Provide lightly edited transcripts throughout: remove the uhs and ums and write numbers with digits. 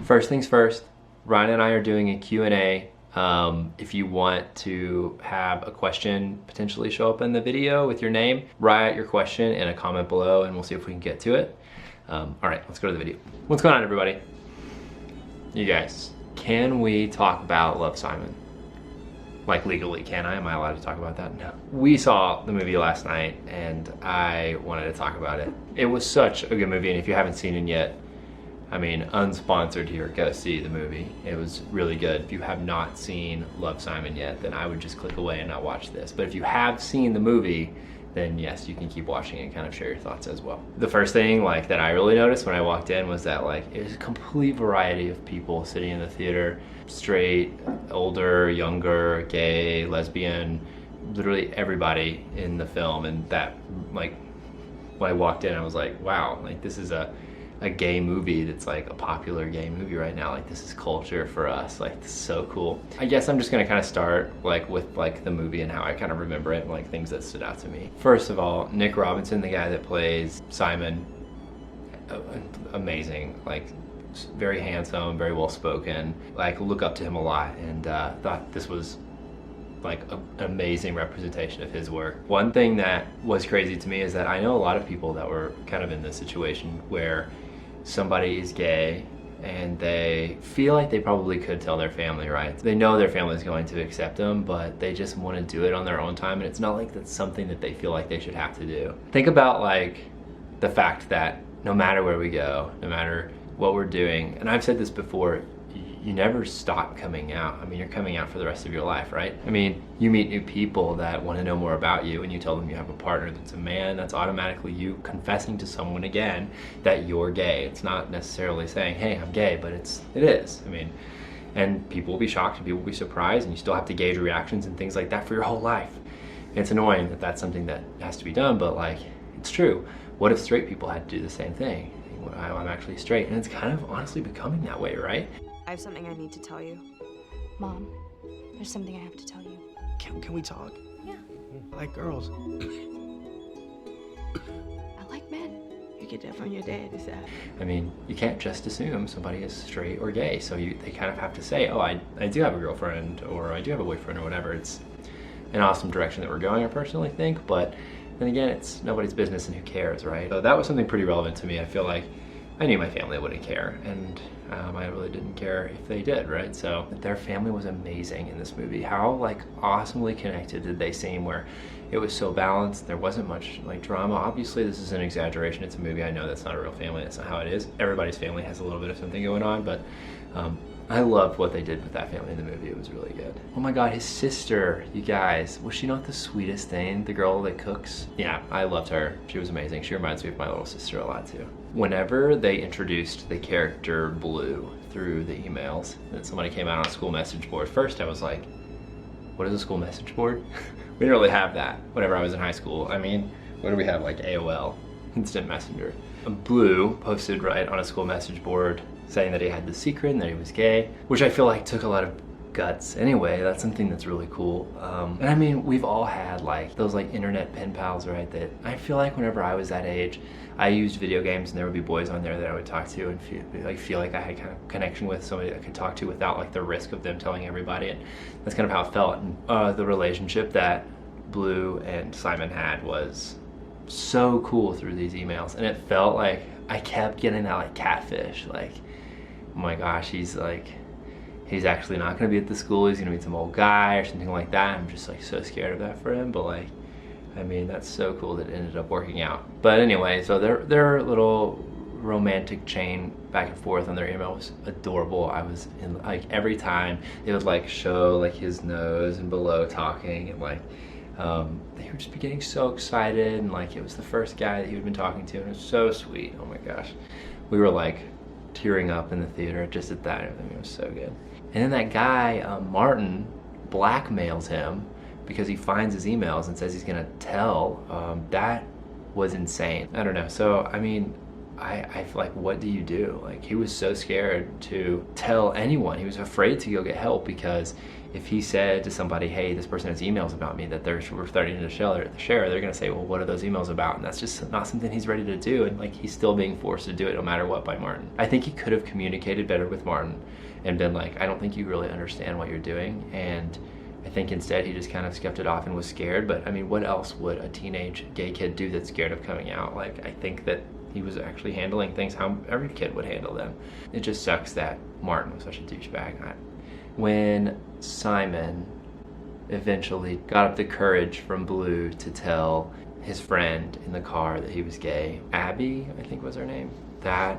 First things first, Ryan and I are doing a Q&A. If you want to have a question potentially show up in the video with your name, write your question in a comment below and we'll see if we can get to it. All right, let's go to the video. What's going on, everybody? You guys, can we talk about Love, Simon? Like legally, can I? Am I allowed to talk about that? No. We saw the movie last night and I wanted to talk about it. It was such a good movie, and if you haven't seen it yet, I mean, unsponsored here, go see the movie. It was really good. If you have not seen Love, Simon yet, then I would just click away and not watch this. But if you have seen the movie, then yes, you can keep watching and kind of share your thoughts as well. The first thing that I really noticed when I walked in was that it was a complete variety of people sitting in the theater. Straight, older, younger, gay, lesbian, literally everybody in the film. And that, when I walked in, I was like, wow, this is a gay movie that's a popular gay movie right now. This is culture for us. This is so cool. I guess I'm just gonna kind of start with the movie and how I kind of remember it and things that stood out to me. First of all, Nick Robinson, the guy that plays Simon, amazing. Very handsome, very well spoken. Look up to him a lot, and thought this was an amazing representation of his work. One thing that was crazy to me is that I know a lot of people that were kind of in this situation where somebody is gay and they feel like they probably could tell their family, right? They know their family is going to accept them, but they just want to do it on their own time, and it's not that's something that they feel like they should have to do. Think about the fact that no matter where we go, no matter what we're doing, and I've said this before, you never stop coming out. I mean, you're coming out for the rest of your life, right? I mean, you meet new people that want to know more about you and you tell them you have a partner that's a man, that's automatically you confessing to someone again that you're gay. It's not necessarily saying, hey, I'm gay, but it is. I mean, and people will be shocked and people will be surprised, and you still have to gauge reactions and things like that for your whole life. And it's annoying that that's something that has to be done, but it's true. What if straight people had to do the same thing? I'm actually straight, and it's kind of honestly becoming that way, right? I have something I need to tell you. Mom, there's something I have to tell you. Can we talk? Yeah. I like girls. I like men. You get that from your dad, is that? I mean, you can't just assume somebody is straight or gay, so they kind of have to say, oh, I do have a girlfriend, or I do have a boyfriend, or whatever. It's an awesome direction that we're going, I personally think, but then again, it's nobody's business and who cares, right? So that was something pretty relevant to me. I feel like I knew my family wouldn't care, and I really didn't care if they did, right? So their family was amazing in this movie. How awesomely connected did they seem, where it was so balanced. There wasn't much drama. Obviously, this is an exaggeration. It's a movie. I know that's not a real family. That's not how it is. Everybody's family has a little bit of something going on, but I loved what they did with that family in the movie. It was really good. Oh my God, his sister, you guys, was she not the sweetest thing? The girl that cooks? Yeah, I loved her. She was amazing. She reminds me of my little sister a lot too. Whenever they introduced the character Blue through the emails, that somebody came out on a school message board, first I was like, what is a school message board? We didn't really have that whenever I was in high school. I mean, what do we have, AOL, Instant Messenger? Blue posted right on a school message board saying that he had the secret and that he was gay, which I feel took a lot of guts. Anyway, that's something that's really cool. And I mean, we've all had those internet pen pals, right? That I feel whenever I was that age, I used video games and there would be boys on there that I would talk to and feel like I had kind of connection with, somebody I could talk to without the risk of them telling everybody. And that's kind of how it felt. And the relationship that Blue and Simon had was so cool through these emails, and it felt I kept getting that catfish, oh my gosh, he's actually not gonna be at the school, he's gonna meet some old guy or something like that. I'm just so scared of that for him, but I mean, that's so cool that it ended up working out. But anyway, so their little romantic chain back and forth on their email was adorable. I was in every time they would show his nose and below talking, and they would just be getting so excited, and it was the first guy that he had been talking to, and it was so sweet. Oh my gosh, we were tearing up in the theater just at that. Everything was so good. And then that guy Martin blackmails him because he finds his emails and says he's gonna tell. That was insane. I don't know. So I mean, I feel like, what do you do? Like, he was so scared to tell anyone. He was afraid to go get help, because if he said to somebody, hey, this person has emails about me that we're starting to share, they're gonna say, well, what are those emails about? And that's just not something he's ready to do. And like, he's still being forced to do it no matter what by Martin. I think he could have communicated better with Martin and been like, I don't think you really understand what you're doing. And I think instead he just kind of kept it off and was scared. But I mean, what else would a teenage gay kid do that's scared of coming out? Like, I think that he was actually handling things how every kid would handle them. It just sucks that Martin was such a douchebag. When Simon eventually got up the courage from Blue to tell his friend in the car that he was gay, Abby, I think was her name, that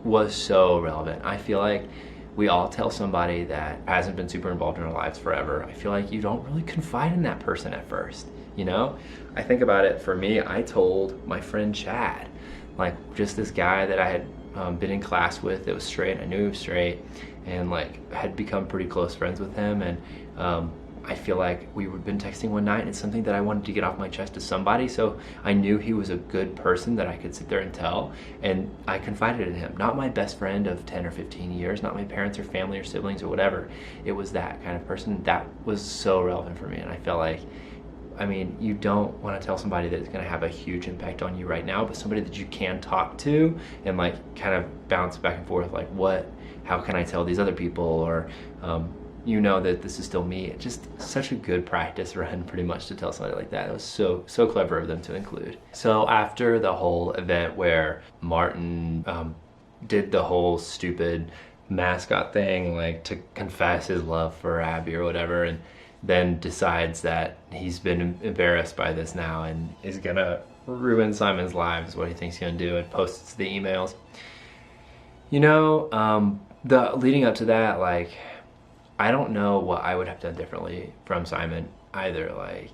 was so relevant. I feel like we all tell somebody that hasn't been super involved in our lives forever. I feel like you don't really confide in that person at first, you know? I think about it, for me, I told my friend Chad, like, just this guy that I had been in class with that was straight. I knew he was straight, and like had become pretty close friends with him. And I feel like we had been texting one night, and it's something that I wanted to get off my chest to somebody. So I knew he was a good person that I could sit there and tell, and I confided in him. Not my best friend of 10 or 15 years, not my parents or family or siblings or whatever. It was that kind of person that was so relevant for me. And I felt like, I mean, you don't want to tell somebody that it's going to have a huge impact on you right now, but somebody that you can talk to and like kind of bounce back and forth, like, how can I tell these other people? Or you know that this is still me. It's just such a good practice run, pretty much, to tell somebody like that. It was so clever of them to include. So after the whole event where Martin did the whole stupid mascot thing, like to confess his love for Abby or whatever, and then decides that he's been embarrassed by this now and is gonna ruin Simon's life, is what he thinks he's gonna do, and posts the emails. You know, the leading up to that, like, I don't know what I would have done differently from Simon either. Like,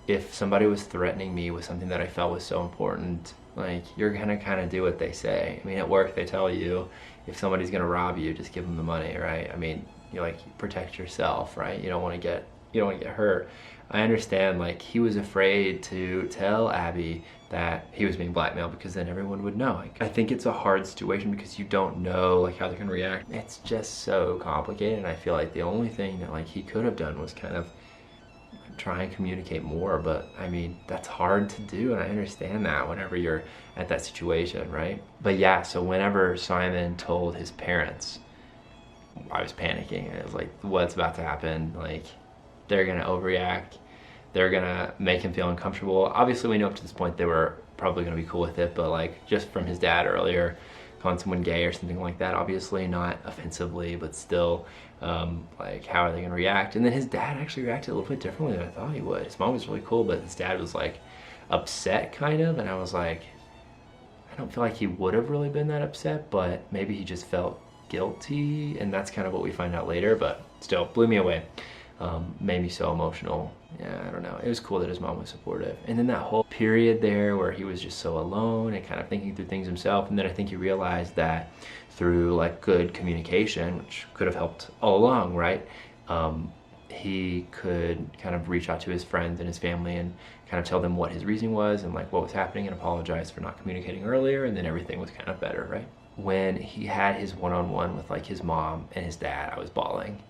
if somebody was threatening me with something that I felt was so important, like, you're gonna kind of do what they say. I mean, at work they tell you, if somebody's gonna rob you, just give them the money, right? I mean, you like, protect yourself, right? You don't want to get hurt. I understand, like, he was afraid to tell Abby that he was being blackmailed, because then everyone would know. Like, I think it's a hard situation because you don't know like how they're gonna react. It's just so complicated, and I feel like the only thing that like he could have done was kind of try and communicate more. But I mean, that's hard to do, and I understand that whenever you're at that situation, right? But yeah, so whenever Simon told his parents, I was panicking. I was like, what's about to happen? Like, they're gonna overreact. They're gonna make him feel uncomfortable. Obviously, we know up to this point they were probably gonna be cool with it, but like, just from his dad earlier calling someone gay or something like that, obviously not offensively, but still, like, how are they gonna react? And then his dad actually reacted a little bit differently than I thought he would. His mom was really cool, but his dad was like upset kind of, and I was like, I don't feel like he would have really been that upset, but maybe he just felt guilty, and that's kind of what we find out later. But still blew me away. Made me so emotional. Yeah, I don't know. It was cool that his mom was supportive. And then that whole period there where he was just so alone and kind of thinking through things himself, and then I think he realized that through like good communication, which could have helped all along, right? He could kind of reach out to his friends and his family and kind of tell them what his reasoning was and like what was happening, and apologize for not communicating earlier, and then everything was kind of better, right? When he had his one-on-one with like his mom and his dad, I was bawling.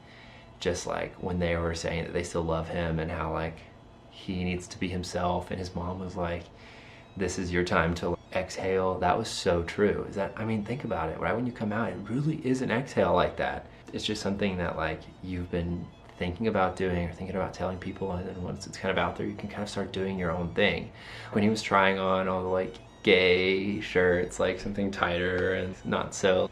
Just like when they were saying that they still love him and how like he needs to be himself, and his mom was like, this is your time to exhale. That was so true. Is that, I mean, think about it, right? When you come out, it really is an exhale like that. It's just something that like you've been thinking about doing or thinking about telling people, and then once it's kind of out there, you can kind of start doing your own thing. When he was trying on all the like gay shirts, like something tighter and not so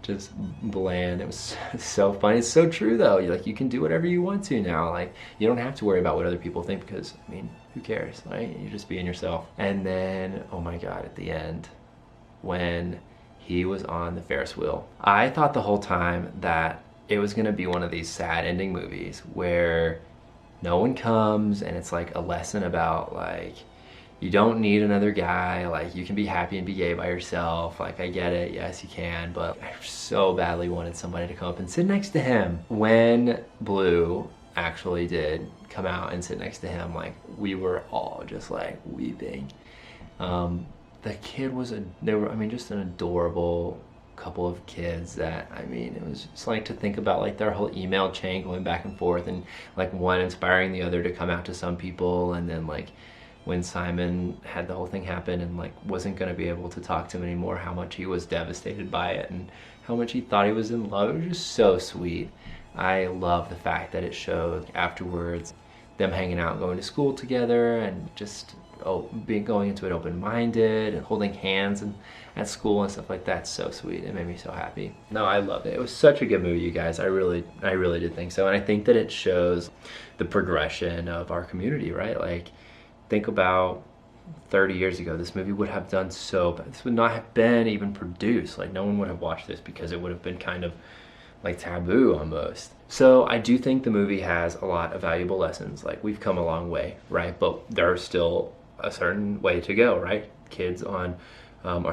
just bland, it was so funny. It's so true though. Like, you can do whatever you want to now. Like, you don't have to worry about what other people think, because I mean, who cares, right? You're just being yourself. And then, oh my God, at the end, when he was on the Ferris wheel, I thought the whole time that it was gonna be one of these sad ending movies where no one comes, and it's like a lesson about like, you don't need another guy, like you can be happy and be gay by yourself. Like, I get it, yes you can, but I so badly wanted somebody to come up and sit next to him. When Blue actually did come out and sit next to him, like, we were all just like weeping. the kid was they were, I mean, just an adorable couple of kids that, I mean, it was just like to think about like their whole email chain going back and forth, and like one inspiring the other to come out to some people, and then like when Simon had the whole thing happen and like wasn't going to be able to talk to him anymore, how much he was devastated by it and how much he thought he was in love. It was just so sweet. I love the fact that it showed afterwards them hanging out, going to school together, and just going into it open-minded and holding hands and at school and stuff like that. So sweet. It made me so happy. No, I loved it. It was such a good movie, you guys. I really did think so. And I think that it shows the progression of our community, right? Like, think about 30 years ago, this movie would have done so bad. This would not have been even produced. Like, no one would have watched this because it would have been kind of like taboo almost. So I do think the movie has a lot of valuable lessons. Like, we've come a long way, right? But there's still a certain way to go, right? Kids are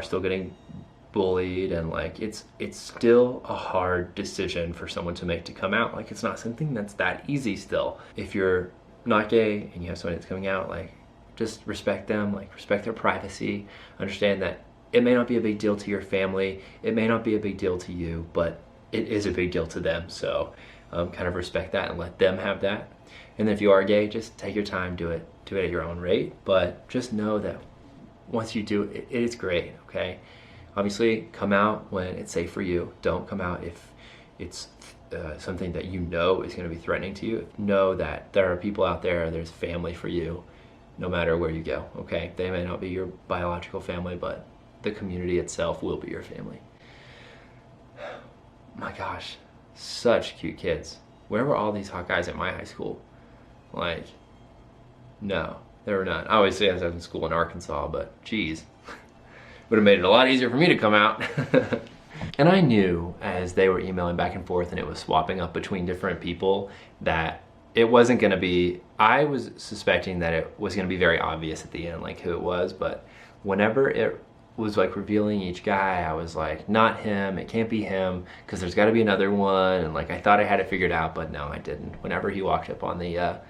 still getting bullied, and like it's still a hard decision for someone to make to come out. Like, it's not something that's that easy still. If you're not gay and you have someone that's coming out, like, just respect them, like respect their privacy. Understand that it may not be a big deal to your family, it may not be a big deal to you, but it is a big deal to them. So kind of respect that and let them have that. And then if you are gay, just take your time, do it at your own rate. But just know that once you do it, it is great, okay? Obviously, come out when it's safe for you. Don't come out if it's something that you know is going to be threatening to you. Know that there are people out there, there's family for you, no matter where you go, okay? They may not be your biological family, but the community itself will be your family. My gosh, such cute kids. Where were all these hot guys at my high school? Like, no, there were none. Obviously, I was in school in Arkansas, but geez, would have made it a lot easier for me to come out. And I knew as they were emailing back and forth and it was swapping up between different people that it wasn't gonna be, I was suspecting that it was gonna be very obvious at the end, like who it was, but whenever it was like revealing each guy, I was like, not him, it can't be him, because there's gotta be another one, and like I thought I had it figured out, but no, I didn't. Whenever he walked up on the,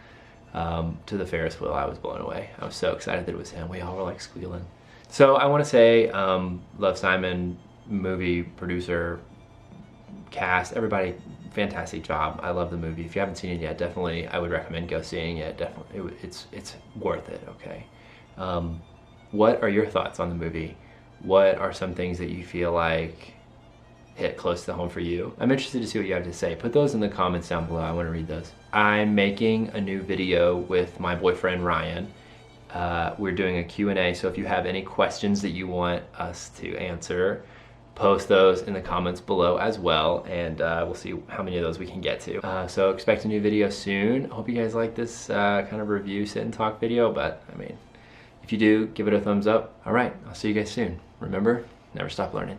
to the Ferris wheel, I was blown away. I was so excited that it was him. We all were like squealing. So I wanna say, love Simon, movie, producer, cast, everybody, fantastic job. I love the movie. If you haven't seen it yet, definitely, I would recommend go seeing it. Definitely, it's worth it, okay? What are your thoughts on the movie? What are some things that you feel like hit close to home for you? I'm interested to see what you have to say. Put those in the comments down below. I want to read those. I'm making a new video with my boyfriend, Ryan. We're doing a Q&A, so if you have any questions that you want us to answer, post those in the comments below as well, and we'll see how many of those we can get to. So expect a new video soon. Hope you guys like this kind of review sit and talk video, but I mean, if you do, give it a thumbs up. All right, I'll see you guys soon. Remember, never stop learning.